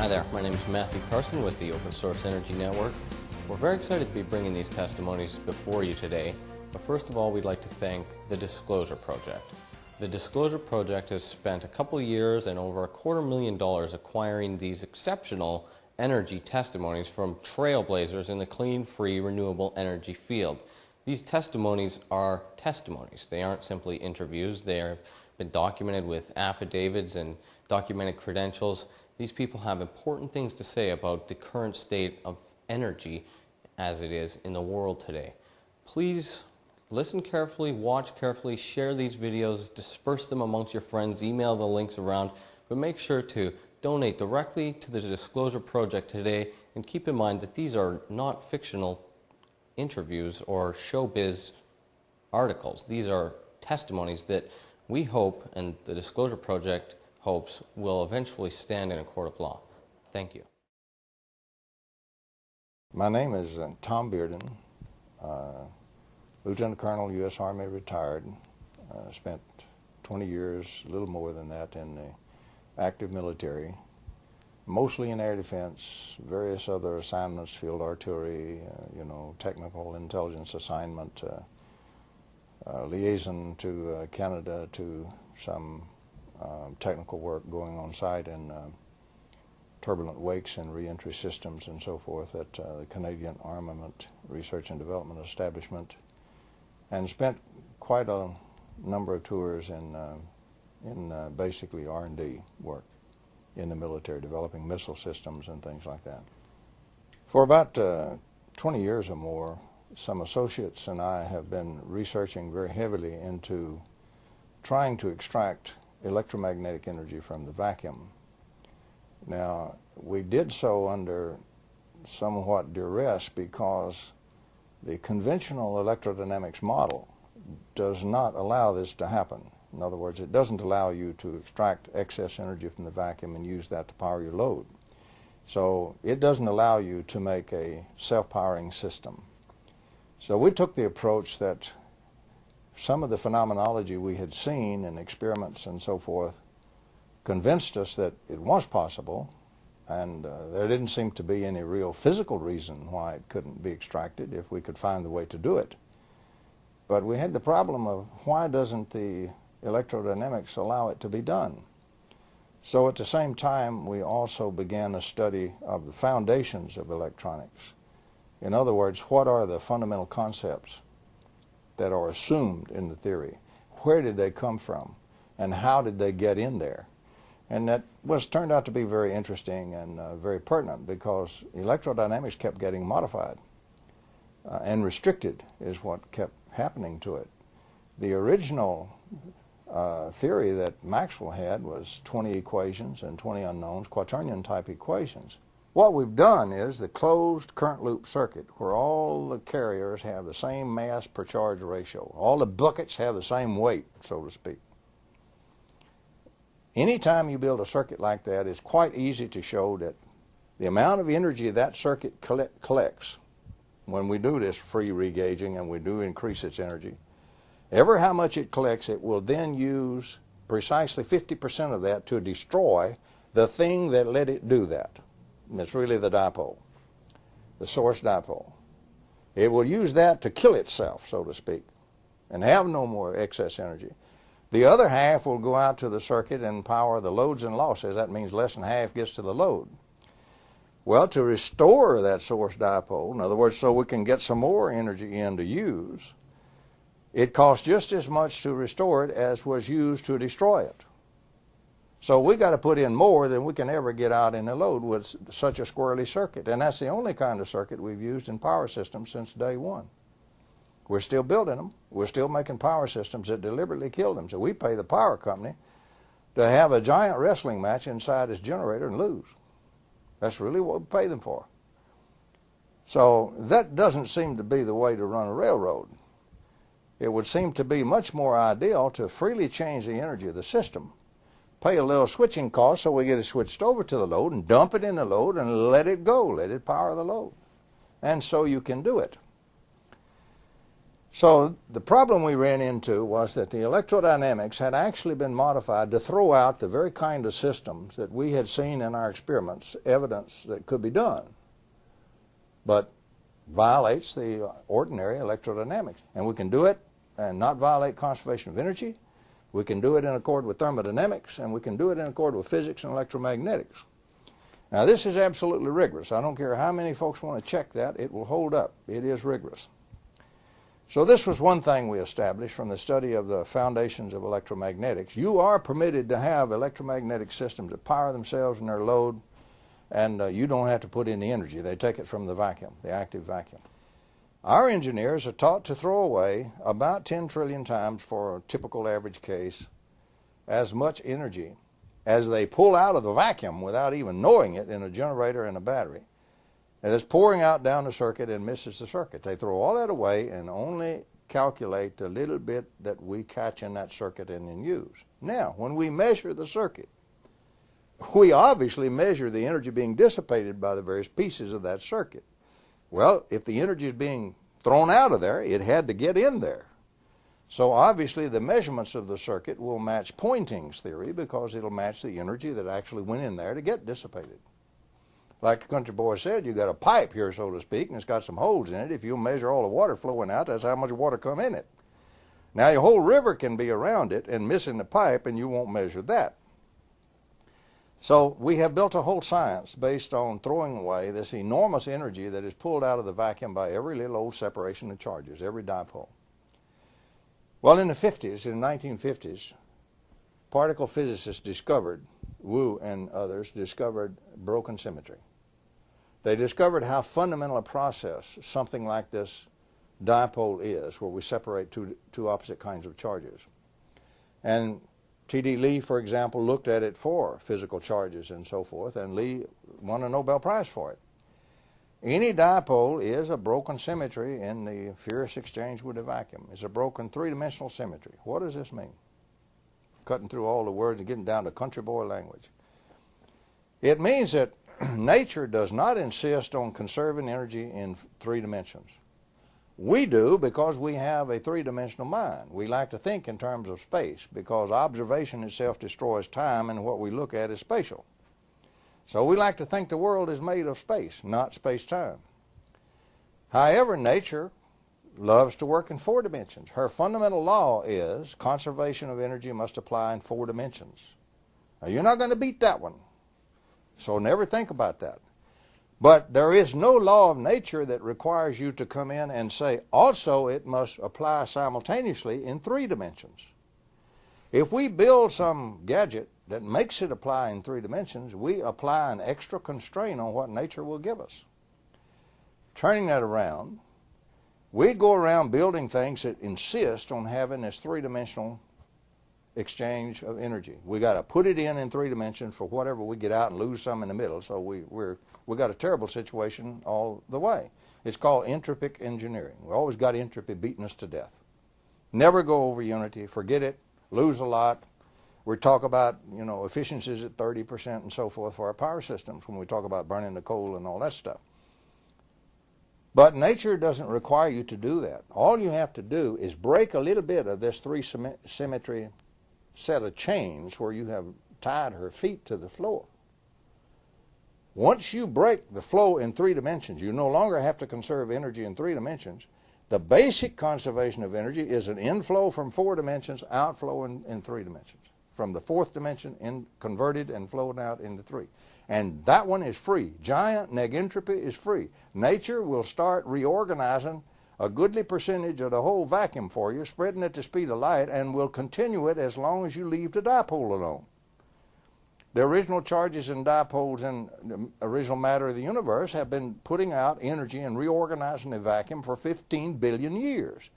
Hi there, my name is Matthew Carson with the Open Source Energy Network. We're very excited to be bringing these testimonies before you today, but first of all we'd like to thank the Disclosure Project. The Disclosure Project has spent a couple years and over $250,000 acquiring these exceptional energy testimonies from trailblazers in the clean, free, renewable energy field. These testimonies are testimonies. They aren't simply interviews. They have been documented with affidavits and documented credentials. These people have important things to say about the current state of energy as it is in the world today. Please listen carefully, watch carefully, share these videos, disperse them amongst your friends, email the links around, but make sure to donate directly to the Disclosure Project today, and keep in mind that these are not fictional interviews or showbiz articles. These are testimonies that we hope, and the Disclosure Project hopes, will eventually stand in a court of law. Thank you. My name is Tom Bearden, Lieutenant Colonel, U.S. Army, retired. Spent 20 years, a little more than that, in the active military, mostly in air defense, various other assignments, field artillery, technical intelligence assignment, liaison to Canada, to some technical work going on site in turbulent wakes and reentry systems and so forth at the Canadian Armament Research and Development Establishment, and spent quite a number of tours in basically R&D work in the military, developing missile systems and things like that. For about 20 years or more, some associates and I have been researching very heavily into trying to extract electromagnetic energy from the vacuum. Now, we did so under somewhat duress because the conventional electrodynamics model does not allow this to happen. In other words, it doesn't allow you to extract excess energy from the vacuum and use that to power your load. So it doesn't allow you to make a self-powering system. So we took the approach that some of the phenomenology we had seen in experiments and so forth convinced us that it was possible, and there didn't seem to be any real physical reason why it couldn't be extracted if we could find the way to do it. But we had the problem of why doesn't the electrodynamics allow it to be done? So at the same time, we also began a study of the foundations of electronics. In other words, what are the fundamental concepts that are assumed in the theory? Where did they come from? And how did they get in there? And that turned out to be very interesting and very pertinent, because electrodynamics kept getting modified and restricted is what kept happening to it. The original theory that Maxwell had was 20 equations and 20 unknowns, quaternion type equations. What we've done is the closed current loop circuit, where all the carriers have the same mass per charge ratio. All the buckets have the same weight, so to speak. Anytime you build a circuit like that, it's quite easy to show that the amount of energy that circuit collects, when we do this free regauging and we do increase its energy, ever how much it collects, it will then use precisely 50% of that to destroy the thing that let it do that. And it's really the dipole, the source dipole. It will use that to kill itself, so to speak, and have no more excess energy. The other half will go out to the circuit and power the loads and losses. That means less than half gets to the load. Well, to restore that source dipole, in other words, so we can get some more energy in to use, it costs just as much to restore it as was used to destroy it. So we got to put in more than we can ever get out in a load with such a squirrely circuit. And that's the only kind of circuit we've used in power systems since day one. We're still building them. We're still making power systems that deliberately kill them. So we pay the power company to have a giant wrestling match inside his generator and lose. That's really what we pay them for. So that doesn't seem to be the way to run a railroad. It would seem to be much more ideal to freely change the energy of the system, pay a little switching cost so we get it switched over to the load, and dump it in the load and let it go, let it power the load. And so you can do it. So the problem we ran into was that the electrodynamics had actually been modified to throw out the very kind of systems that we had seen in our experiments, evidence that could be done, but violates the ordinary electrodynamics. And we can do it and not violate conservation of energy. We can do it in accord with thermodynamics, and we can do it in accord with physics and electromagnetics. Now, this is absolutely rigorous. I don't care how many folks want to check that. It will hold up. It is rigorous. So this was one thing we established from the study of the foundations of electromagnetics. You are permitted to have electromagnetic systems that power themselves and their load, and you don't have to put in the energy. They take it from the vacuum, the active vacuum. Our engineers are taught to throw away about 10 trillion times for a typical average case as much energy as they pull out of the vacuum without even knowing it in a generator and a battery. And it's pouring out down the circuit and misses the circuit. They throw all that away and only calculate the little bit that we catch in that circuit and then use. Now, when we measure the circuit, we obviously measure the energy being dissipated by the various pieces of that circuit. Well, if the energy is being thrown out of there, it had to get in there. So obviously the measurements of the circuit will match Poynting's theory because it'll match the energy that actually went in there to get dissipated. Like the country boy said, you got a pipe here, so to speak, and it's got some holes in it. If you measure all the water flowing out, that's how much water come in it. Now, your whole river can be around it and missing the pipe, and you won't measure that. So we have built a whole science based on throwing away this enormous energy that is pulled out of the vacuum by every little old separation of charges, every dipole. Well, in the 50s, in the 1950s, particle physicists discovered, Wu and others discovered broken symmetry. They discovered how fundamental a process something like this dipole is, where we separate two opposite kinds of charges. And T.D. Lee, for example, looked at it for physical charges and so forth, and Lee won a Nobel Prize for it. Any dipole is a broken symmetry in the fierce exchange with a vacuum. It's a broken three-dimensional symmetry. What does this mean? Cutting through all the words and getting down to country boy language. It means that nature does not insist on conserving energy in three dimensions. We do because we have a three-dimensional mind. We like to think in terms of space because observation itself destroys time and what we look at is spatial. So we like to think the world is made of space, not space-time. However, nature loves to work in four dimensions. Her fundamental law is conservation of energy must apply in four dimensions. Now, you're not going to beat that one, so never think about that. But there is no law of nature that requires you to come in and say, also it must apply simultaneously in three dimensions. If we build some gadget that makes it apply in three dimensions, we apply an extra constraint on what nature will give us. Turning that around, we go around building things that insist on having this three-dimensional exchange of energy. We got to put it in three dimensions for whatever we get out and lose some in the middle. So we got a terrible situation all the way. It's called entropic engineering. We always got entropy beating us to death. Never go over unity. Forget it. Lose a lot. We talk about efficiencies at 30% and so forth for our power systems when we talk about burning the coal and all that stuff. But nature doesn't require you to do that. All you have to do is break a little bit of this three-symmetry set of chains where you have tied her feet to the floor. Once you break the flow in three dimensions, you no longer have to conserve energy in three dimensions. The basic conservation of energy is an inflow from four dimensions, outflow in three dimensions. From the fourth dimension, converted and flowed out into three. And that one is free. Giant negentropy is free. Nature will start reorganizing a goodly percentage of the whole vacuum for you, spreading at the speed of light, and will continue it as long as you leave the dipole alone. The original charges and dipoles in the original matter of the universe have been putting out energy and reorganizing the vacuum for 15 billion years.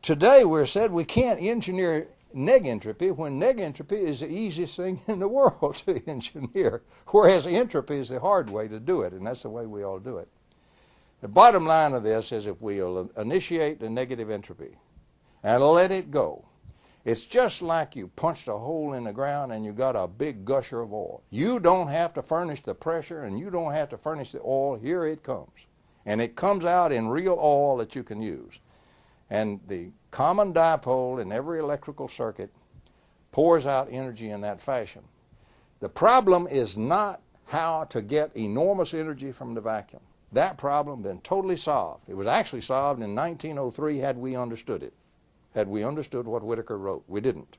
Today we're said we can't engineer negentropy when negentropy is the easiest thing in the world to engineer, whereas entropy is the hard way to do it, and that's the way we all do it. The bottom line of this is if we'll initiate the negative entropy and let it go, it's just like you punched a hole in the ground and you got a big gusher of oil. You don't have to furnish the pressure and you don't have to furnish the oil. Here it comes. And it comes out in real oil that you can use. And the common dipole in every electrical circuit pours out energy in that fashion. The problem is not how to get enormous energy from the vacuum. That problem has been totally solved. It was actually solved in 1903 had we understood it. Had we understood what Whittaker wrote. We didn't.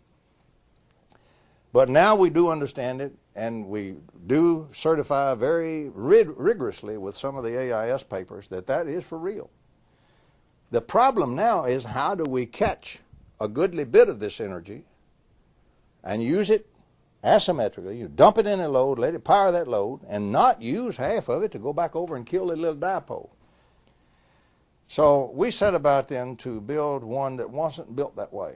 But now we do understand it, and we do certify very rigorously with some of the AIS papers that that is for real. The problem now is how do we catch a goodly bit of this energy and use it asymmetrically. You dump it in a load, let it power that load, and not use half of it to go back over and kill the little dipole. So we set about then to build one that wasn't built that way.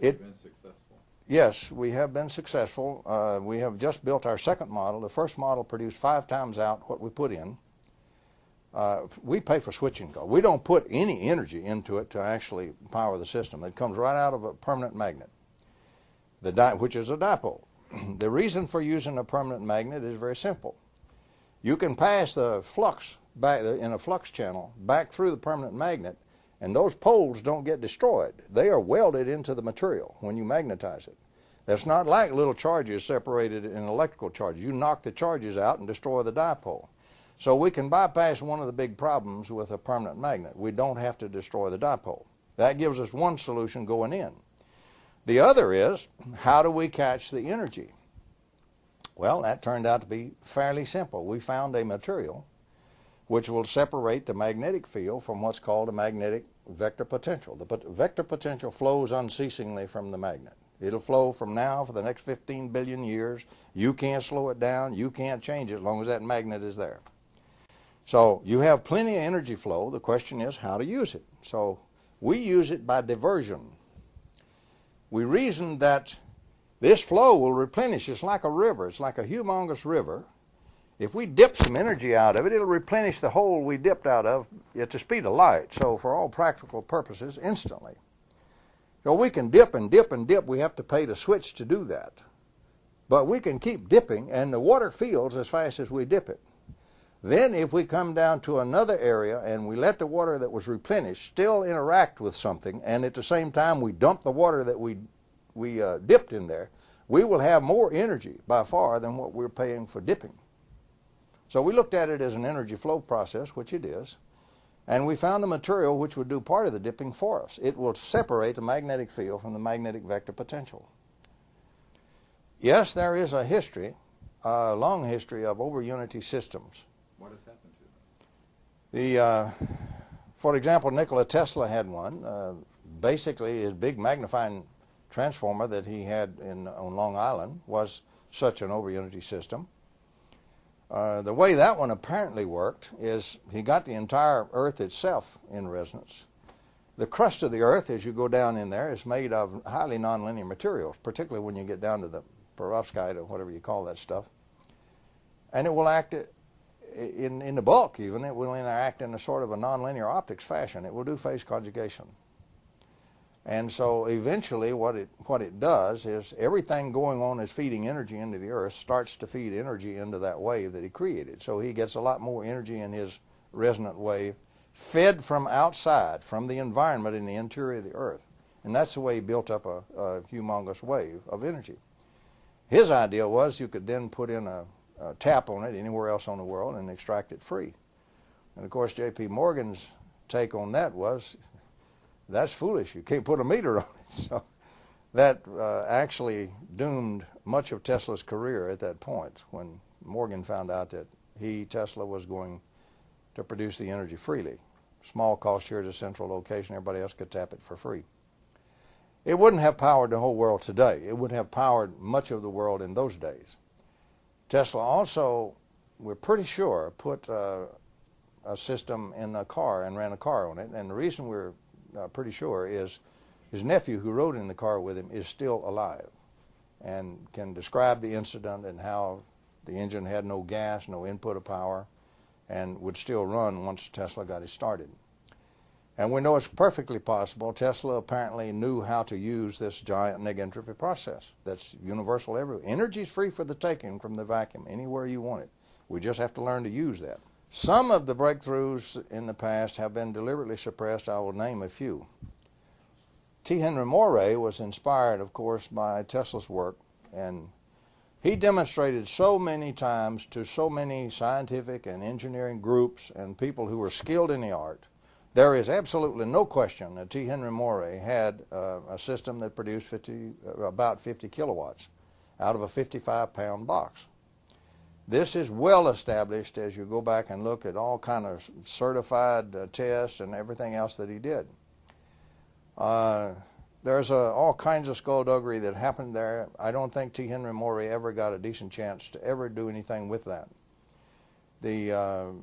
Have you been successful? Yes, we have been successful. We have just built our second model. The first model produced 5 times out what we put in. We pay for switching costs. We don't put any energy into it to actually power the system. It comes right out of a permanent magnet, which is a dipole. The reason for using a permanent magnet is very simple. You can pass the flux back in a flux channel back through the permanent magnet, and those poles don't get destroyed. They are welded into the material when you magnetize it. That's not like little charges separated in electrical charges. You knock the charges out and destroy the dipole. So we can bypass one of the big problems with a permanent magnet. We don't have to destroy the dipole. That gives us one solution going in. The other is, how do we catch the energy? Well, that turned out to be fairly simple. We found a material which will separate the magnetic field from what's called a magnetic vector potential. The vector potential flows unceasingly from the magnet. It'll flow from now for the next 15 billion years. You can't slow it down. You can't change it as long as that magnet is there. So you have plenty of energy flow. The question is how to use it. So we use it by diversion. We reason that this flow will replenish. It's like a river. It's like a humongous river. If we dip some energy out of it, it'll replenish the hole we dipped out of at the speed of light. So for all practical purposes, instantly. So we can dip and dip and dip. We have to pay to switch to do that. But we can keep dipping, and the water fills as fast as we dip it. Then if we come down to another area and we let the water that was replenished still interact with something, and at the same time we dump the water that we dipped in there, we will have more energy by far than what we're paying for dipping. So we looked at it as an energy flow process, which it is, and we found a material which would do part of the dipping for us. It will separate the magnetic field from the magnetic vector potential. Yes, there is a history, a long history of over-unity systems. What has happened to them? For example, Nikola Tesla had one. Basically, his big magnifying transformer that he had on Long Island was such an over-unity system. The way that one apparently worked is he got the entire Earth itself in resonance. The crust of the Earth, as you go down in there, is made of highly nonlinear materials, particularly when you get down to the perovskite or whatever you call that stuff. And it will act in the bulk even, it will interact in a sort of a nonlinear optics fashion. It will do phase conjugation. And so eventually what it does is everything going on is feeding energy into the Earth starts to feed energy into that wave that he created. So he gets a lot more energy in his resonant wave fed from outside, from the environment in the interior of the Earth. And that's the way he built up a humongous wave of energy. His idea was you could then put in a tap on it anywhere else on the world and extract it free. And of course J.P. Morgan's take on that was, that's foolish. You can't put a meter on it. So that actually doomed much of Tesla's career at that point when Morgan found out that Tesla, was going to produce the energy freely. Small cost here at a central location. Everybody else could tap it for free. It wouldn't have powered the whole world today. It would have powered much of the world in those days. Tesla also, we're pretty sure, put a system in a car and ran a car on it. And the reason we're pretty sure is his nephew who rode in the car with him is still alive and can describe the incident and how the engine had no gas, no input of power, and would still run once Tesla got it started. And we know it's perfectly possible. Tesla apparently knew how to use this giant negentropy process that's universal everywhere. Energy is free for the taking from the vacuum anywhere you want it. We just have to learn to use that. Some of the breakthroughs in the past have been deliberately suppressed. I will name a few. T. Henry Moray was inspired, of course, by Tesla's work, and he demonstrated so many times to so many scientific and engineering groups and people who were skilled in the art. There is absolutely no question that T. Henry Moray had a system that produced about 50 kilowatts out of a 55-pound box. This is well established as you go back and look at all kind of certified tests and everything else that he did. There's all kinds of skullduggery that happened there. I don't think T. Henry Moray ever got a decent chance to ever do anything with that. The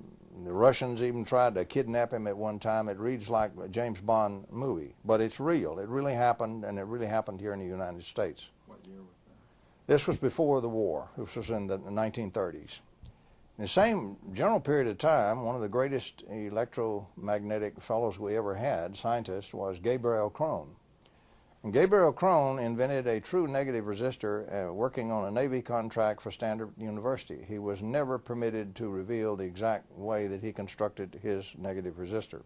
Russians even tried to kidnap him at one time. It reads like a James Bond movie, but it's real. It really happened, and it really happened here in the United States. What year was that? This was before the war. This was in the 1930s. In the same general period of time, one of the greatest electromagnetic fellows we ever had, scientist, was Gabriel Krohn. And Gabriel Krohn invented a true negative resistor working on a Navy contract for Stanford University. He was never permitted to reveal the exact way that he constructed his negative resistor.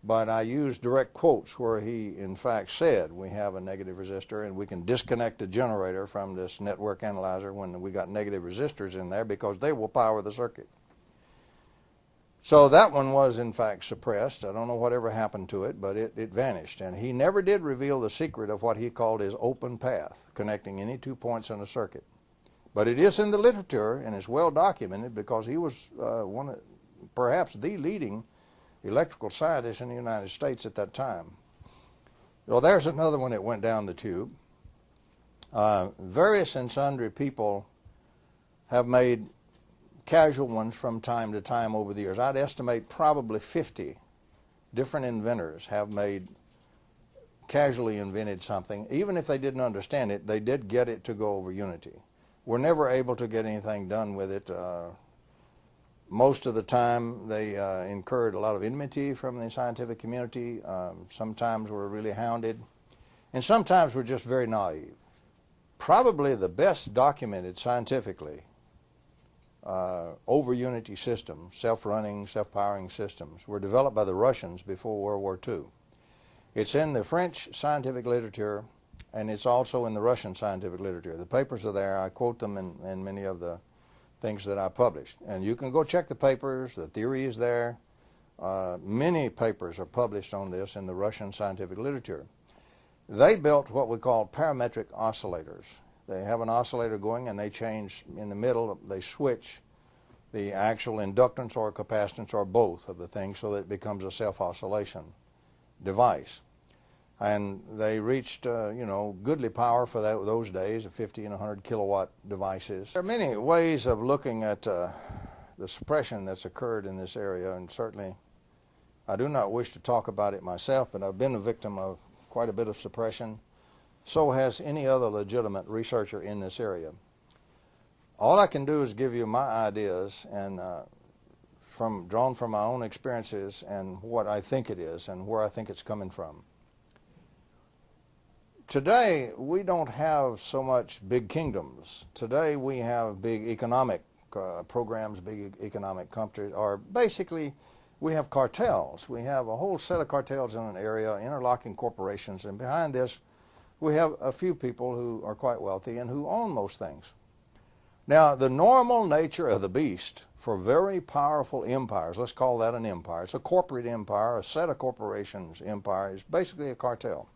But I used direct quotes where he, in fact, said, we have a negative resistor and we can disconnect the generator from this network analyzer when we got negative resistors in there because they will power the circuit. So that one was, in fact, suppressed. I don't know whatever happened to it, but it vanished. And he never did reveal the secret of what he called his open path, connecting any 2 points in a circuit. But it is in the literature, and it's well documented because he was perhaps the leading electrical scientist in the United States at that time. Well, there's another one that went down the tube. Various and sundry people have made casual ones from time to time over the years. I'd estimate probably 50 different inventors have casually invented something. Even if they didn't understand it, they did get it to go over unity. We're never able to get anything done with it. Most of the time they incurred a lot of enmity from the scientific community. Sometimes we're really hounded. And sometimes we're just very naive. Probably the best documented scientifically over unity systems, self-running, self-powering systems, were developed by the Russians before World War II. It's in the French scientific literature, and it's also in the Russian scientific literature. The papers are there. I quote them in many of the things that I published. And you can go check the papers. The theory is there. Many papers are published on this in the Russian scientific literature. They built what we call parametric oscillators. They have an oscillator going and they change in the middle, they switch the actual inductance or capacitance or both of the things so that it becomes a self-oscillation device. And they reached, goodly power for those days of 50 and 100 kilowatt devices. There are many ways of looking at the suppression that's occurred in this area, and certainly I do not wish to talk about it myself, but I've been a victim of quite a bit of suppression. So has any other legitimate researcher in this area. All I can do is give you my ideas and drawn from my own experiences and what I think it is and where I think it's coming from. Today, we don't have so much big kingdoms. Today, we have big economic programs, big economic companies, or basically, we have cartels. We have a whole set of cartels in an area, interlocking corporations, and behind this, we have a few people who are quite wealthy and who own most things. Now, the normal nature of the beast for very powerful empires, let's call that an empire. It's a corporate empire, a set of corporations empire. It's basically a cartel.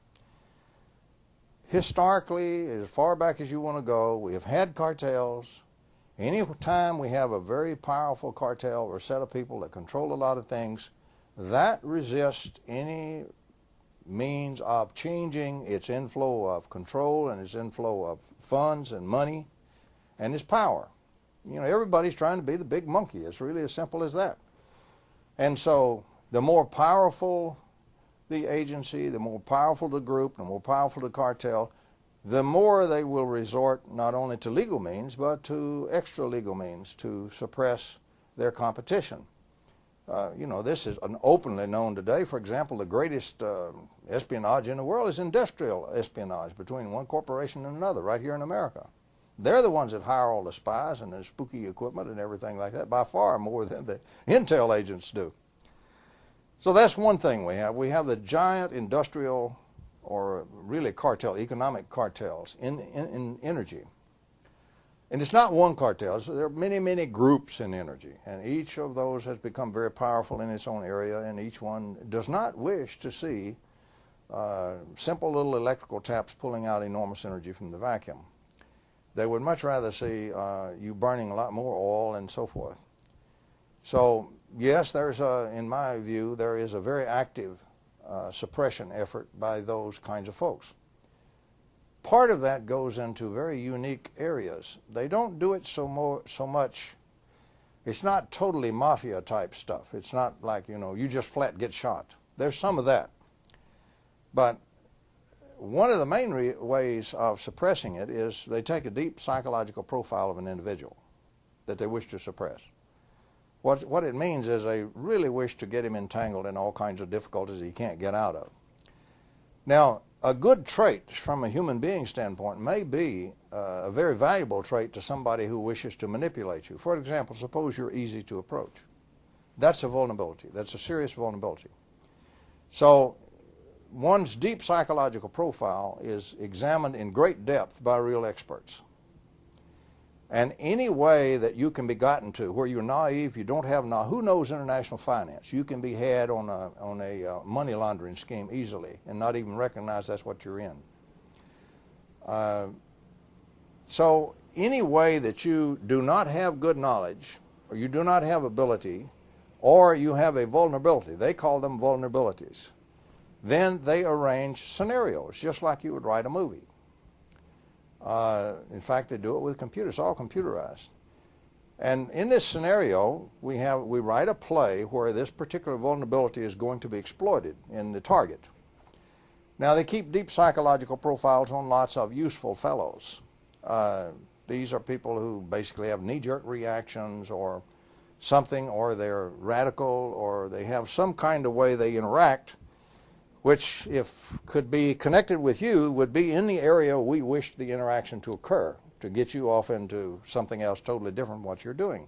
Historically, as far back as you want to go, we have had cartels. Any time we have a very powerful cartel or set of people that control a lot of things, that resists any means of changing its inflow of control and its inflow of funds and money and its power. Everybody's trying to be the big monkey. It's really as simple as that. And so the more powerful the agency, the more powerful the group, the more powerful the cartel, the more they will resort not only to legal means but to extra legal means to suppress their competition. This is openly known today. For example, the greatest espionage in the world is industrial espionage between one corporation and another right here in America. They're the ones that hire all the spies and the spooky equipment and everything like that, by far more than the intel agents do. So that's one thing we have. We have the giant industrial, or really cartel, economic cartels in energy. And it's not one cartel. So there are many, many groups in energy. And each of those has become very powerful in its own area, and each one does not wish to see simple little electrical taps pulling out enormous energy from the vacuum. They would much rather see you burning a lot more oil and so forth. So, yes, in my view, there is a very active suppression effort by those kinds of folks. Part of that goes into very unique areas. They don't do it so much. It's not totally mafia type stuff. It's not like, you just flat get shot. There's some of that. But one of the main ways of suppressing it is they take a deep psychological profile of an individual that they wish to suppress. What it means is they really wish to get him entangled in all kinds of difficulties he can't get out of. Now, a good trait from a human being standpoint may be a very valuable trait to somebody who wishes to manipulate you. For example, suppose you're easy to approach. That's a vulnerability. That's a serious vulnerability. So one's deep psychological profile is examined in great depth by real experts. And any way that you can be gotten to where you're naive, you don't have who knows international finance? You can be had on a money laundering scheme easily and not even recognize that's what you're in. So any way that you do not have good knowledge, or you do not have ability, or you have a vulnerability, they call them vulnerabilities, then they arrange scenarios just like you would write a movie. In fact, they do it with computers, all computerized. And in this scenario, we write a play where this particular vulnerability is going to be exploited in the target. Now, they keep deep psychological profiles on lots of useful fellows. These are people who basically have knee-jerk reactions or something, or they're radical, or they have some kind of way they interact, which, if could be connected with you, would be in the area we wish the interaction to occur, to get you off into something else totally different from what you're doing.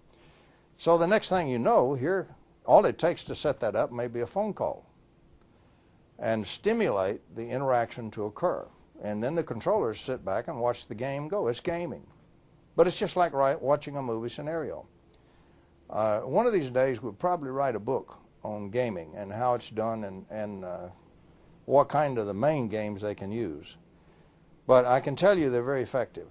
So the next thing you know, here, all it takes to set that up may be a phone call and stimulate the interaction to occur. And then the controllers sit back and watch the game go. It's gaming. But it's just like watching a movie scenario. One of these days, we'll probably write a book on gaming and how it's done and what kind of the main games they can use. But I can tell you they're very effective.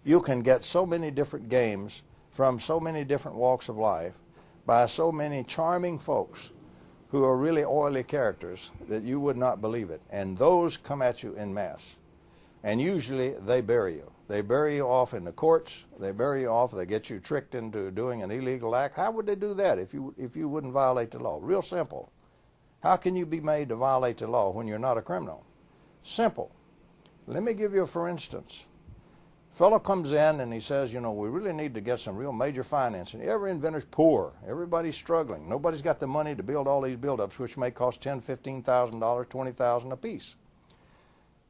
You can get so many different games from so many different walks of life by so many charming folks who are really oily characters that you would not believe it. And those come at you en masse. And usually they bury you. They bury you off in the courts. They bury you off. They get you tricked into doing an illegal act. How would they do that if you wouldn't violate the law? Real simple. How can you be made to violate the law when you're not a criminal? Simple. Let me give you a for instance. A fellow comes in and he says, we really need to get some real major financing. Every inventor's poor. Everybody's struggling. Nobody's got the money to build all these build-ups, which may cost $10,000, $15,000, $20,000 apiece.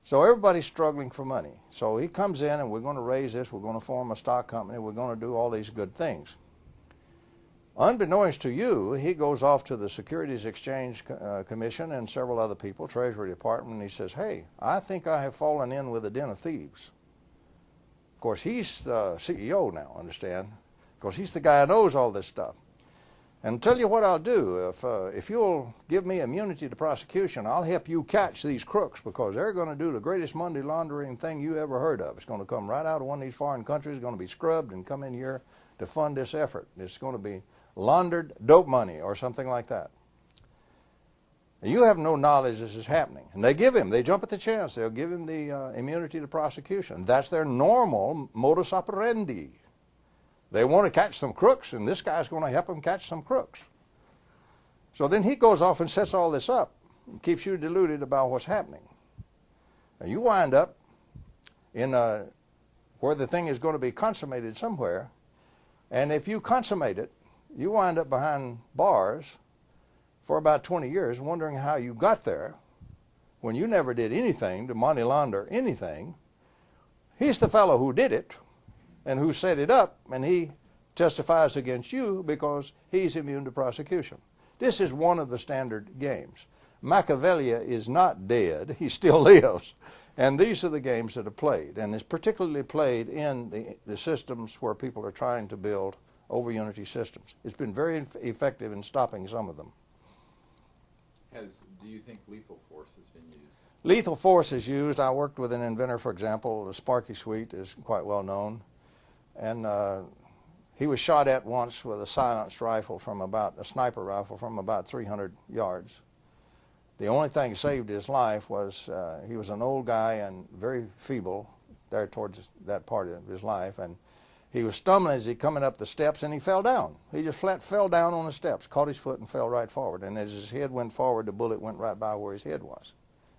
So everybody's struggling for money. So he comes in and we're going to raise this. We're going to form a stock company. We're going to do all these good things. Unbeknownst to you, he goes off to the Securities Exchange Commission and several other people, Treasury Department, and he says, hey, I think I have fallen in with a den of thieves. Of course, he's the CEO now, understand? Because he's the guy who knows all this stuff. And I'll tell you what I'll do. If you'll give me immunity to prosecution, I'll help you catch these crooks because they're going to do the greatest money laundering thing you ever heard of. It's going to come right out of one of these foreign countries. It's going to be scrubbed and come in here to fund this effort. It's going to be laundered dope money or something like that. You have no knowledge this is happening. And they jump at the chance. They'll give him the immunity to prosecution. That's their normal modus operandi. They want to catch some crooks, and this guy's going to help them catch some crooks. So then he goes off and sets all this up and keeps you deluded about what's happening. And you wind up in where the thing is going to be consummated somewhere, and if you consummate it, you wind up behind bars for about 20 years wondering how you got there when you never did anything to money launder anything. He's the fellow who did it and who set it up, and he testifies against you because he's immune to prosecution. This is one of the standard games. Machiavelli is not dead. He still lives. And these are the games that are played. And it's particularly played in the systems where people are trying to build over-unity systems. It's been very effective in stopping some of them. Do you think lethal force has been used? Lethal force is used. I worked with an inventor, for example. The Sparky Sweet is quite well known. And he was shot at once with a silenced rifle a sniper rifle from about 300 yards. The only thing that saved his life was he was an old guy and very feeble there towards that part of his life. And he was stumbling as he coming up the steps, and he fell down. He just flat fell down on the steps, caught his foot, and fell right forward. And as his head went forward, the bullet went right by where his head was.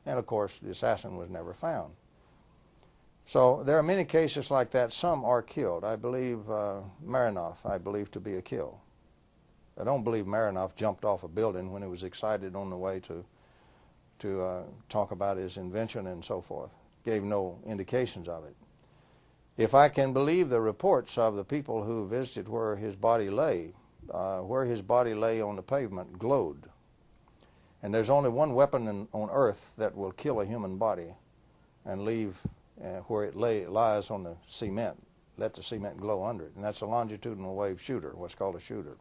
And, of course, the assassin was never found. So there are many cases like that. Some are killed. I believe Marinoff, I believe to be a kill. I don't believe Marinoff jumped off a building when he was excited on the way to talk about his invention and so forth. Gave no indications of it. If I can believe the reports of the people who visited where his body lay on the pavement glowed. And there's only one weapon on earth that will kill a human body and leave where it lies on the cement, let the cement glow under it, and that's a longitudinal wave shooter, what's called a shooter.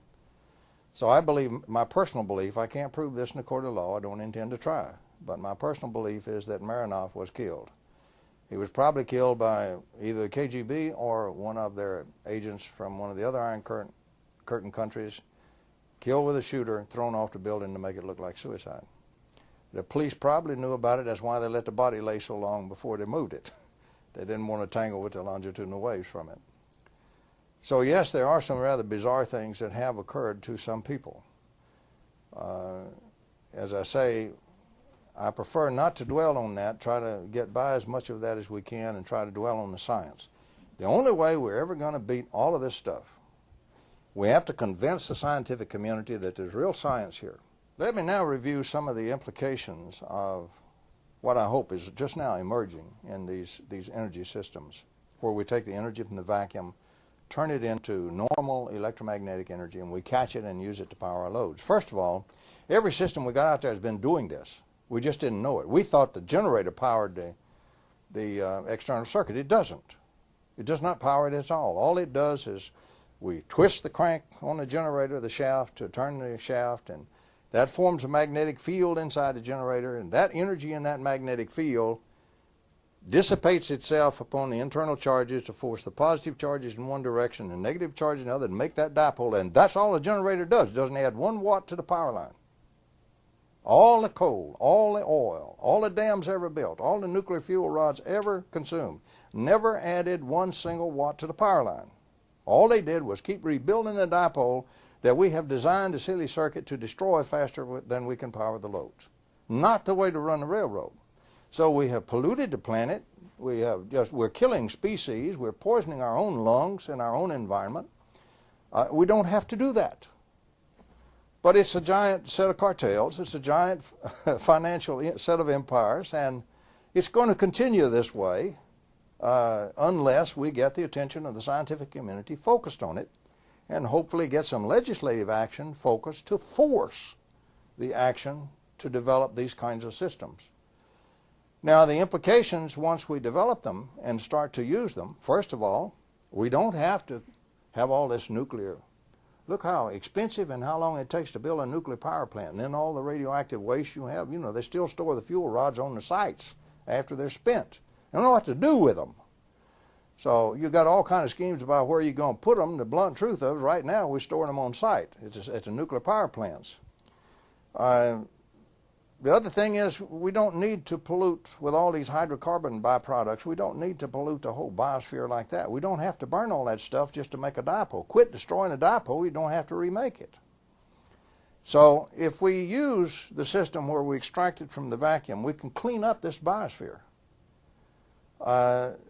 So I believe, my personal belief, I can't prove this in a court of law, I don't intend to try, but my personal belief is that Marinoff was killed. He was probably killed by either the KGB or one of their agents from one of the other Iron Curtain countries, killed with a shooter, thrown off the building to make it look like suicide. The police probably knew about it. That's why they let the body lay so long before they moved it. They didn't want to tangle with the longitudinal waves from it. So yes, there are some rather bizarre things that have occurred to some people. As I say, I prefer not to dwell on that, try to get by as much of that as we can and try to dwell on the science. The only way we're ever going to beat all of this stuff, we have to convince the scientific community that there's real science here. Let me now review some of the implications of what I hope is just now emerging in these energy systems, where we take the energy from the vacuum, turn it into normal electromagnetic energy, and we catch it and use it to power our loads. First of all, every system we got out there has been doing this. We just didn't know it. We thought the generator powered the external circuit. It doesn't. It does not power it at all. All it does is we twist the crank on the generator, the shaft, to turn the shaft, and that forms a magnetic field inside the generator, and that energy in that magnetic field dissipates itself upon the internal charges to force the positive charges in one direction and negative charges in the other and make that dipole, and that's all the generator does. It doesn't add 1 watt to the power line. All the coal, all the oil, all the dams ever built, all the nuclear fuel rods ever consumed, never added 1 single watt to the power line. All they did was keep rebuilding the dipole that we have designed the silly circuit to destroy faster than we can power the loads. Not the way to run the railroad. So we have polluted the planet, we're killing species, we're poisoning our own lungs and our own environment. We don't have to do that. But it's a giant set of cartels, it's a giant financial set of empires, and it's going to continue this way unless we get the attention of the scientific community focused on it, and hopefully get some legislative action focused to force the action to develop these kinds of systems. Now, the implications once we develop them and start to use them, first of all, we don't have to have all this nuclear. Look how expensive and how long it takes to build a nuclear power plant. And then all the radioactive waste you have, they still store the fuel rods on the sites after they're spent. They don't know what to do with them. So you've got all kinds of schemes about where you're going to put them. The blunt truth of it, right now, we're storing them on site. It's the nuclear power plants. The other thing is we don't need to pollute with all these hydrocarbon byproducts. We don't need to pollute the whole biosphere like that. We don't have to burn all that stuff just to make a dipole. Quit destroying a dipole, you don't have to remake it. So if we use the system where we extract it from the vacuum, we can clean up this biosphere.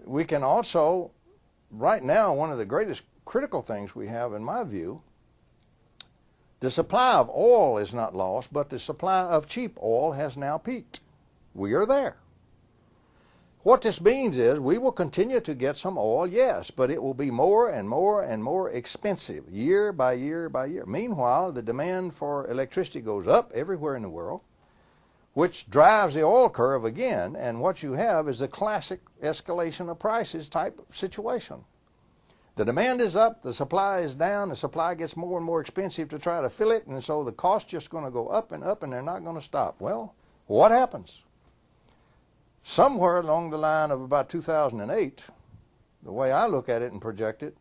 We can also, right now, one of the greatest critical things we have, in my view, the supply of oil is not lost, but the supply of cheap oil has now peaked. We are there. What this means is we will continue to get some oil, yes, but it will be more and more and more expensive year by year by year. Meanwhile, the demand for electricity goes up everywhere in the world, which drives the oil curve again, and what you have is the classic escalation of prices type situation. The demand is up, the supply is down, the supply gets more and more expensive to try to fill it, and so the cost just going to go up, and they're not going to stop. Well, what happens? Somewhere along the line of about 2008, the way I look at it and project it,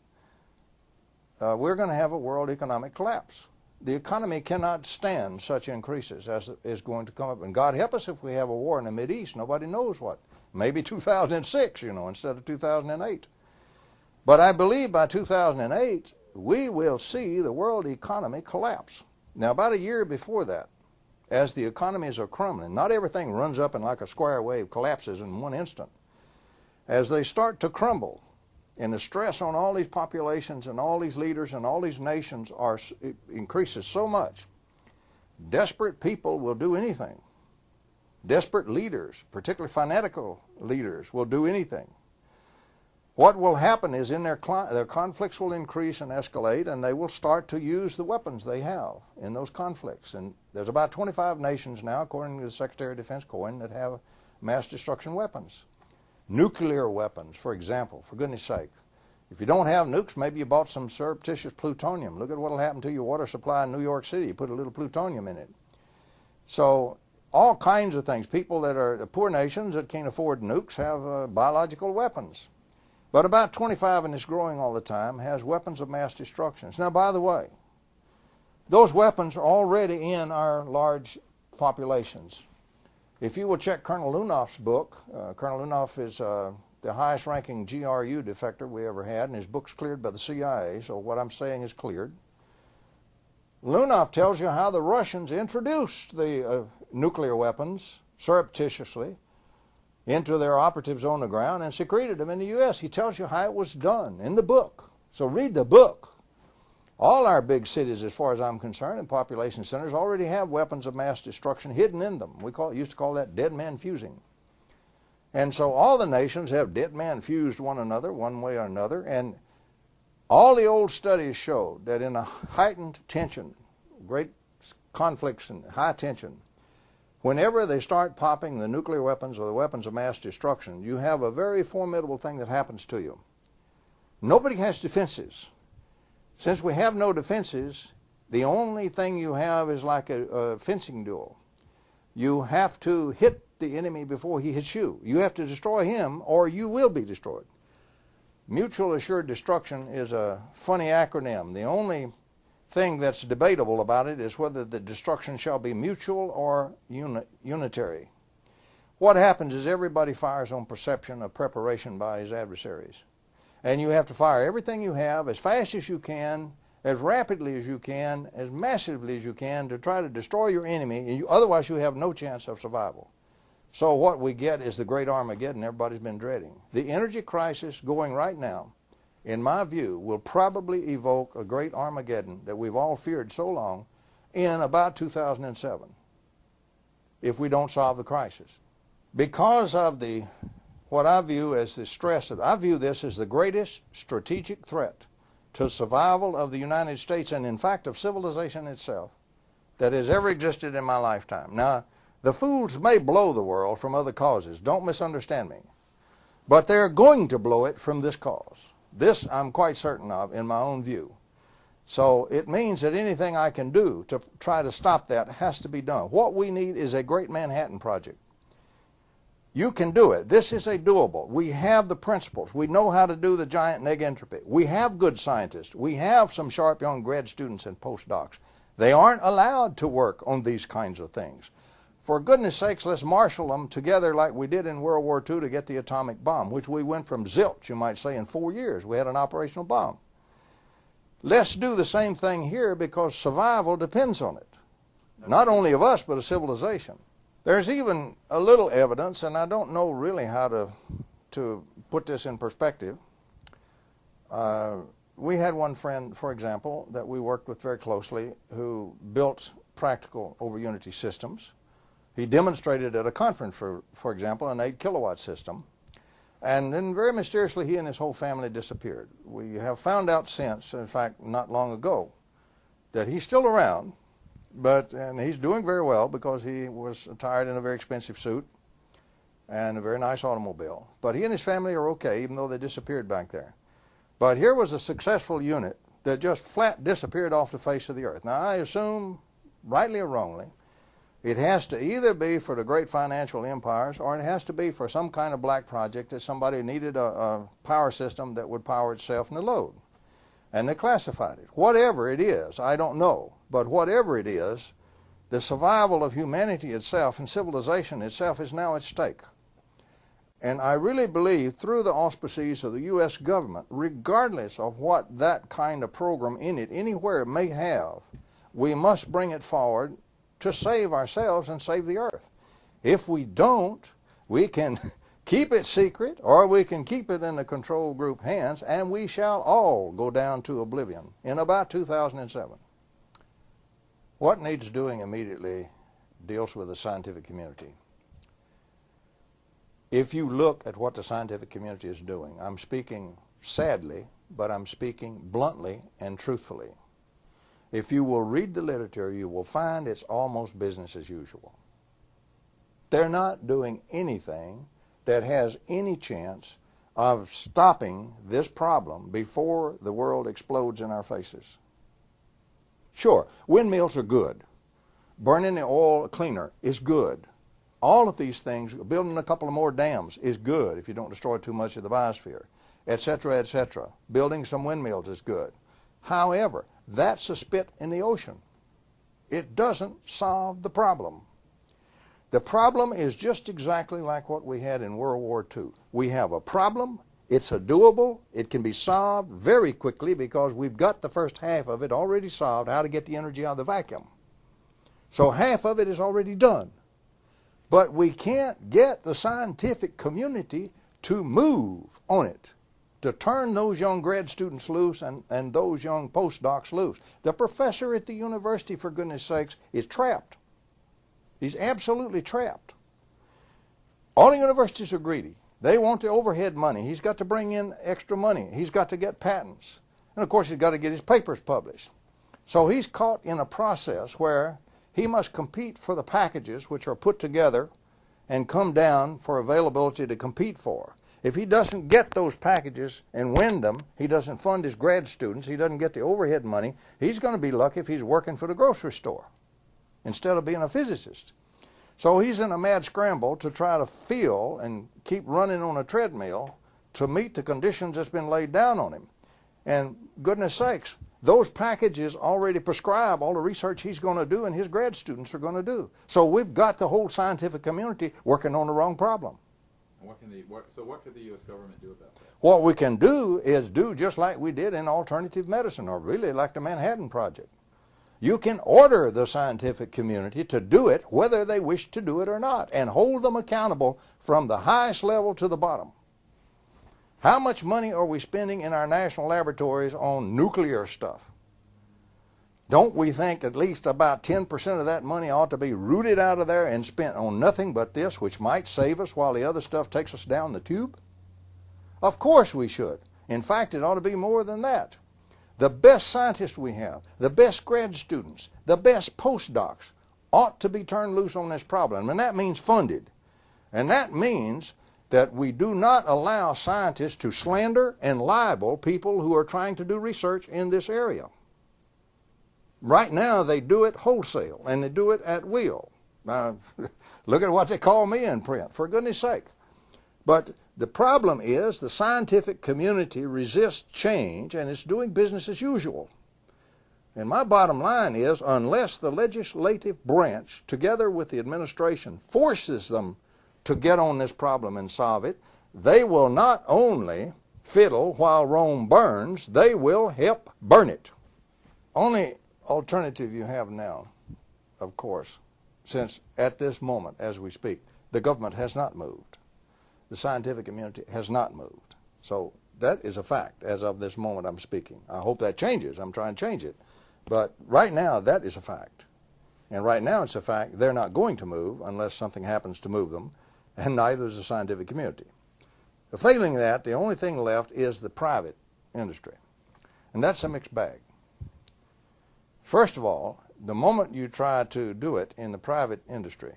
we're going to have a world economic collapse. The economy cannot stand such increases as is going to come up. And God help us if we have a war in the Mideast. Nobody knows what. Maybe 2006, instead of 2008. But I believe by 2008, we will see the world economy collapse. Now, about a year before that, as the economies are crumbling, not everything runs up and like a square wave collapses in one instant. As they start to crumble, and the stress on all these populations and all these leaders and all these nations increases so much, desperate people will do anything. Desperate leaders, particularly fanatical leaders, will do anything. What will happen is their conflicts will increase and escalate, and they will start to use the weapons they have in those conflicts. And there's about 25 nations now, according to the Secretary of Defense Cohen, that have mass destruction weapons. Nuclear weapons, for example, for goodness sake. If you don't have nukes, maybe you bought some surreptitious plutonium. Look at what will happen to your water supply in New York City. You put a little plutonium in it. So all kinds of things. People that are the poor nations that can't afford nukes have biological weapons. But about 25, and it's growing all the time, has weapons of mass destruction. Now, by the way, those weapons are already in our large populations. If you will check Colonel Lunoff's book, Colonel Lunoff is the highest-ranking GRU defector we ever had, and his book's cleared by the CIA, so what I'm saying is cleared. Lunoff tells you how the Russians introduced the nuclear weapons surreptitiously into their operatives on the ground and secreted them in the U.S. He tells you how it was done in the book. So read the book. All our big cities, as far as I'm concerned, and population centers already have weapons of mass destruction hidden in them. We used to call that dead man fusing. And so all the nations have dead man fused one another, one way or another, and all the old studies showed that in a heightened tension, great conflicts and high tension, whenever they start popping the nuclear weapons or the weapons of mass destruction, you have a very formidable thing that happens to you. Nobody has defenses. Since we have no defenses, the only thing you have is like a fencing duel. You have to hit the enemy before he hits you. You have to destroy him or you will be destroyed. Mutual assured destruction is a funny acronym. The only thing that's debatable about it is whether the destruction shall be mutual or unitary. What happens is everybody fires on perception of preparation by his adversaries. And you have to fire everything you have as fast as you can, as rapidly as you can, as massively as you can to try to destroy your enemy, and otherwise you have no chance of survival. So what we get is the great Armageddon everybody's been dreading. The energy crisis going right now, in my view, will probably evoke a great Armageddon that we've all feared so long in about 2007, if we don't solve the crisis. Because of what I view as the stress I view this as the greatest strategic threat to survival of the United States and, in fact, of civilization itself that has ever existed in my lifetime. Now, the fools may blow the world from other causes. Don't misunderstand me. But they're going to blow it from this cause. This I'm quite certain of in my own view. So it means that anything I can do to try to stop that has to be done. What we need is a great Manhattan Project. You can do it. This is a doable. We have the principles. We know how to do the giant neg entropy. We have good scientists. We have some sharp young grad students and postdocs. They aren't allowed to work on these kinds of things. For goodness sakes, let's marshal them together like we did in World War II to get the atomic bomb, which we went from zilch, you might say, in 4 years. We had an operational bomb. Let's do the same thing here because survival depends on it. Not only of us, but of civilization. There's even a little evidence, and I don't know really how to put this in perspective. We had one friend, for example, that we worked with very closely who built practical over unity systems. He demonstrated at a conference, for example, an 8 kilowatt system. And then very mysteriously, he and his whole family disappeared. We have found out since, in fact, not long ago, that he's still around, and he's doing very well because he was attired in a very expensive suit and a very nice automobile. But he and his family are okay, even though they disappeared back there. But here was a successful unit that just flat disappeared off the face of the earth. Now, I assume, rightly or wrongly, it has to either be for the great financial empires or it has to be for some kind of black project that somebody needed a power system that would power itself in the load. And they classified it. Whatever it is, I don't know, but whatever it is, the survival of humanity itself and civilization itself is now at stake. And I really believe through the auspices of the U.S. government, regardless of what that kind of program in it, anywhere it may have, we must bring it forward to save ourselves and save the earth. If we don't, we can keep it secret or we can keep it in the control group hands, and we shall all go down to oblivion in about 2007. What needs doing immediately deals with the scientific community. If you look at what the scientific community is doing, I'm speaking sadly, but I'm speaking bluntly and truthfully. If you will read the literature, you will find it's almost business as usual. They're not doing anything that has any chance of stopping this problem before the world explodes in our faces. Sure, windmills are good. Burning the oil cleaner is good. All of these things, building a couple of more dams is good if you don't destroy too much of the biosphere, etc., etc. Building some windmills is good. However, that's a spit in the ocean. It doesn't solve the problem. The problem is just exactly like what we had in World War II. We have a problem, it's a doable, it can be solved very quickly because we've got the first half of it already solved, how to get the energy out of the vacuum. So half of it is already done. But we can't get the scientific community to move on it, to turn those young grad students loose and those young postdocs loose. The professor at the university, for goodness sakes, is trapped. He's absolutely trapped. All the universities are greedy. They want the overhead money. He's got to bring in extra money. He's got to get patents. And of course, he's got to get his papers published. So he's caught in a process where he must compete for the packages which are put together and come down for availability to compete for. If he doesn't get those packages and win them, he doesn't fund his grad students, he doesn't get the overhead money, he's going to be lucky if he's working for the grocery store instead of being a physicist. So he's in a mad scramble to try to feel and keep running on a treadmill to meet the conditions that's been laid down on him. And goodness sakes, those packages already prescribe all the research he's going to do and his grad students are going to do. So we've got the whole scientific community working on the wrong problem. So what could the U.S. government do about that? What we can do is do just like we did in alternative medicine, or really like the Manhattan Project. You can order the scientific community to do it whether they wish to do it or not, and hold them accountable from the highest level to the bottom. How much money are we spending in our national laboratories on nuclear stuff? Don't we think at least about 10% of that money ought to be rooted out of there and spent on nothing but this, which might save us while the other stuff takes us down the tube? Of course we should. In fact, it ought to be more than that. The best scientists we have, the best grad students, the best postdocs ought to be turned loose on this problem, and that means funded. And that means that we do not allow scientists to slander and libel people who are trying to do research in this area. Right now they do it wholesale and they do it at will. Now, look at what they call me in print, for goodness sake. But the problem is the scientific community resists change and it's doing business as usual. And my bottom line is, unless the legislative branch, together with the administration, forces them to get on this problem and solve it, they will not only fiddle while Rome burns, they will help burn it. Only alternative you have now, of course, since at this moment, as we speak, the government has not moved. The scientific community has not moved. So that is a fact as of this moment I'm speaking. I hope that changes. I'm trying to change it. But right now, that is a fact. And right now it's a fact they're not going to move unless something happens to move them, and neither is the scientific community. Failing that, the only thing left is the private industry. And that's a mixed bag. First of all, the moment you try to do it in the private industry,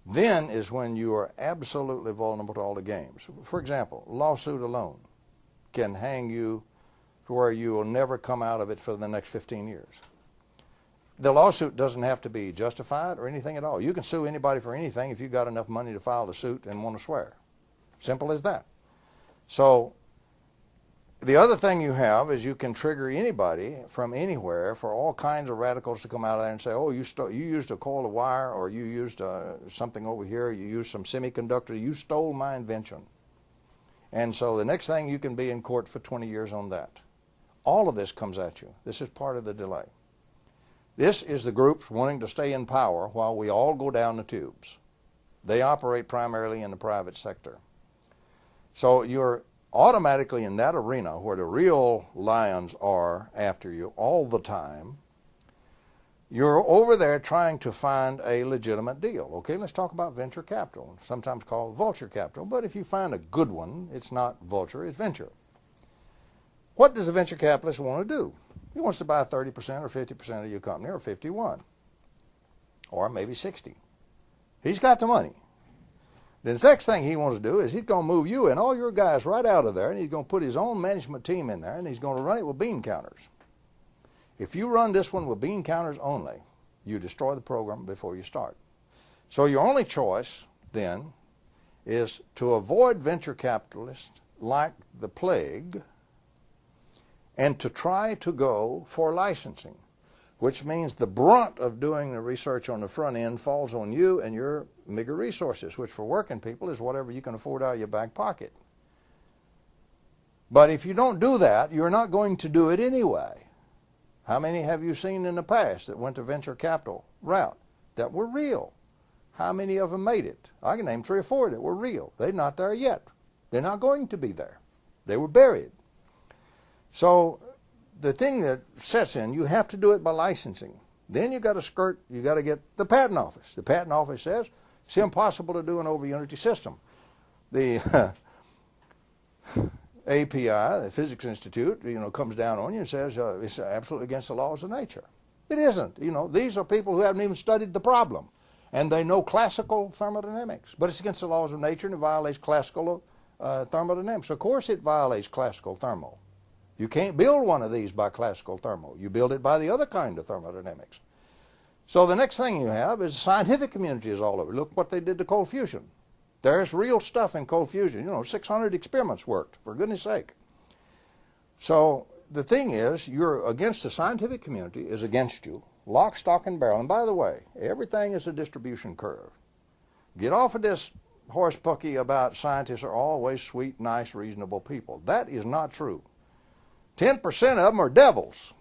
then is when you are absolutely vulnerable to all the games. For example, lawsuit alone can hang you to where you will never come out of it for the next 15 years. The lawsuit doesn't have to be justified or anything at all. You can sue anybody for anything if you've got enough money to file the suit and want to swear. Simple as that. So the other thing you have is you can trigger anybody from anywhere for all kinds of radicals to come out of there and say, oh, you used a coil of wire, or you used something over here, you used some semiconductor, you stole my invention. And so the next thing, you can be in court for 20 years on that. All of this comes at you. This is part of the delay. This is the groups wanting to stay in power while we all go down the tubes. They operate primarily in the private sector. So you're automatically in that arena where the real lions are after you all the time. You're over there trying to find a legitimate deal. Okay, let's talk about venture capital, sometimes called vulture capital. But if you find a good one, it's not vulture, it's venture. What does a venture capitalist want to do? He wants to buy 30% or 50% of your company, or 51, or maybe 60. He's got the money. The next thing he wants to do is he's going to move you and all your guys right out of there, and he's going to put his own management team in there, and he's going to run it with bean counters. If you run this one with bean counters only, you destroy the program before you start. So your only choice then is to avoid venture capitalists like the plague and to try to go for licensing, which means the brunt of doing the research on the front end falls on you and your meager resources, which for working people is whatever you can afford out of your back pocket. But if you don't do that, you're not going to do it anyway. How many have you seen in the past that went the venture capital route that were real? How many of them made it? I can name 3 or 4 that were real. They're not there yet. They're not going to be there. They were buried. So the thing that sets in, you have to do it by licensing. Then you got to get the patent office. The patent office says it's impossible to do an over-unity system. The API, the Physics Institute, comes down on you and says it's absolutely against the laws of nature. It isn't. These are people who haven't even studied the problem, and they know classical thermodynamics, but it's against the laws of nature and it violates classical thermodynamics. Of course, it violates classical thermo. You can't build one of these by classical thermo. You build it by the other kind of thermodynamics. So the next thing you have is the scientific community is all over. Look what they did to cold fusion. There's real stuff in cold fusion. 600 experiments worked, for goodness sake. So the thing is, you're against the scientific community is against you, lock, stock, and barrel. And by the way, everything is a distribution curve. Get off of this horse pucky about scientists are always sweet, nice, reasonable people. That is not true. 10% of them are devils.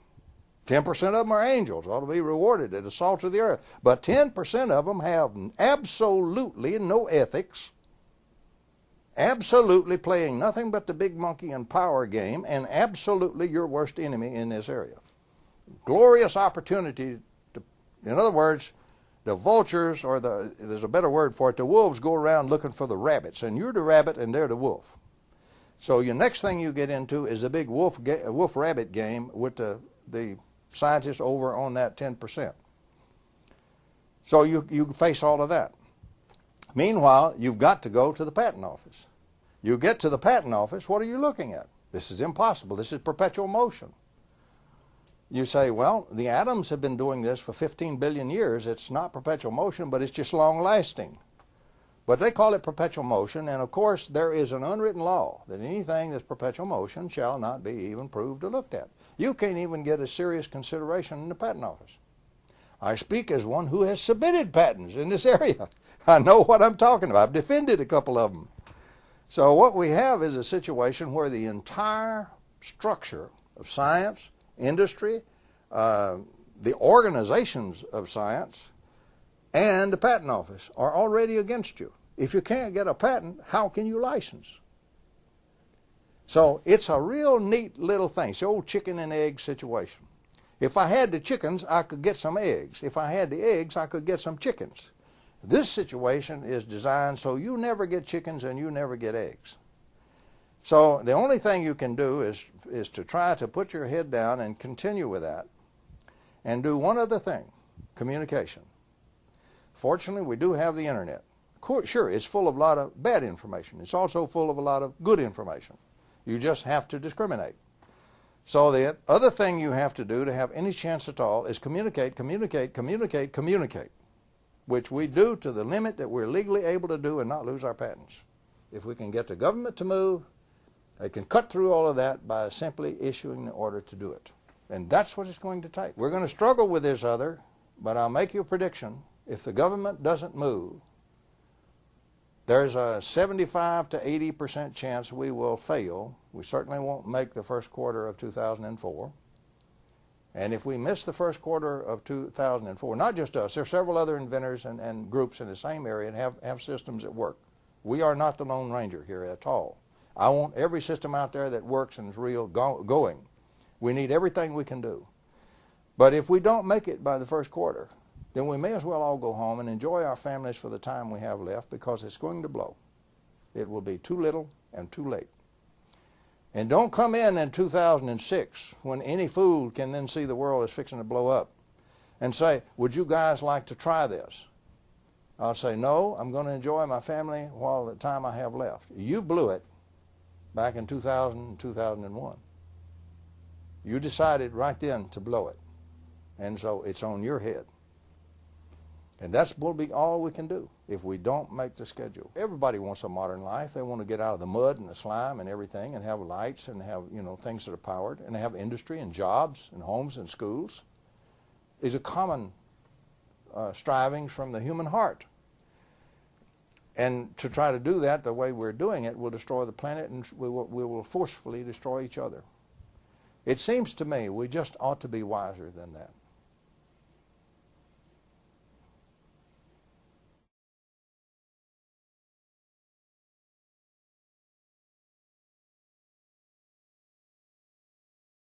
10% of them are angels, ought to be rewarded at the salt of the earth. But 10% of them have absolutely no ethics, absolutely playing nothing but the big monkey and power game, and absolutely your worst enemy in this area. Glorious opportunity to, in other words, the vultures, or there's a better word for it, the wolves go around looking for the rabbits, and you're the rabbit and they're the wolf. So your next thing you get into is a big wolf-rabbit game with the scientists over on that 10%. So you face all of that. Meanwhile, you've got to go to the patent office. You get to the patent office, what are you looking at? This is impossible. This is perpetual motion. You say, well, the atoms have been doing this for 15 billion years. It's not perpetual motion, but it's just long-lasting. But they call it perpetual motion, and of course there is an unwritten law that anything that's perpetual motion shall not be even proved or looked at. You can't even get a serious consideration in the patent office. I speak as one who has submitted patents in this area. I know what I'm talking about. I've defended a couple of them. So what we have is a situation where the entire structure of science, industry, the organizations of science, and the patent office are already against you. If you can't get a patent, how can you license? So it's a real neat little thing. It's the old chicken and egg situation. If I had the chickens, I could get some eggs. If I had the eggs, I could get some chickens. This situation is designed so you never get chickens and you never get eggs. So the only thing you can do is to try to put your head down and continue with that and do one other thing, communication. Fortunately, we do have the internet. Sure, it's full of a lot of bad information. It's also full of a lot of good information. You just have to discriminate. So the other thing you have to do to have any chance at all is communicate, communicate, communicate, communicate, which we do to the limit that we're legally able to do and not lose our patents. If we can get the government to move, they can cut through all of that by simply issuing the order to do it. And that's what it's going to take. We're going to struggle with this other, but I'll make you a prediction. If the government doesn't move, there's a 75 to 80% chance we will fail. We certainly won't make the first quarter of 2004. And if we miss the first quarter of 2004, not just us, there are several other inventors and groups in the same area and have systems that work. We are not the Lone Ranger here at all. I want every system out there that works and is real going. We need everything we can do. But if we don't make it by the first quarter, then we may as well all go home and enjoy our families for the time we have left, because it's going to blow. It will be too little and too late. And don't come in 2006 when any fool can then see the world is fixing to blow up and say, would you guys like to try this? I'll say, no, I'm going to enjoy my family while the time I have left. You blew it back in 2000 and 2001. You decided right then to blow it. And so it's on your head. And that will be all we can do if we don't make the schedule. Everybody wants a modern life. They want to get out of the mud and the slime and everything and have lights and have, things that are powered and have industry and jobs and homes and schools. These are common strivings from the human heart. And to try to do that the way we're doing it will destroy the planet, and we will forcefully destroy each other. It seems to me we just ought to be wiser than that.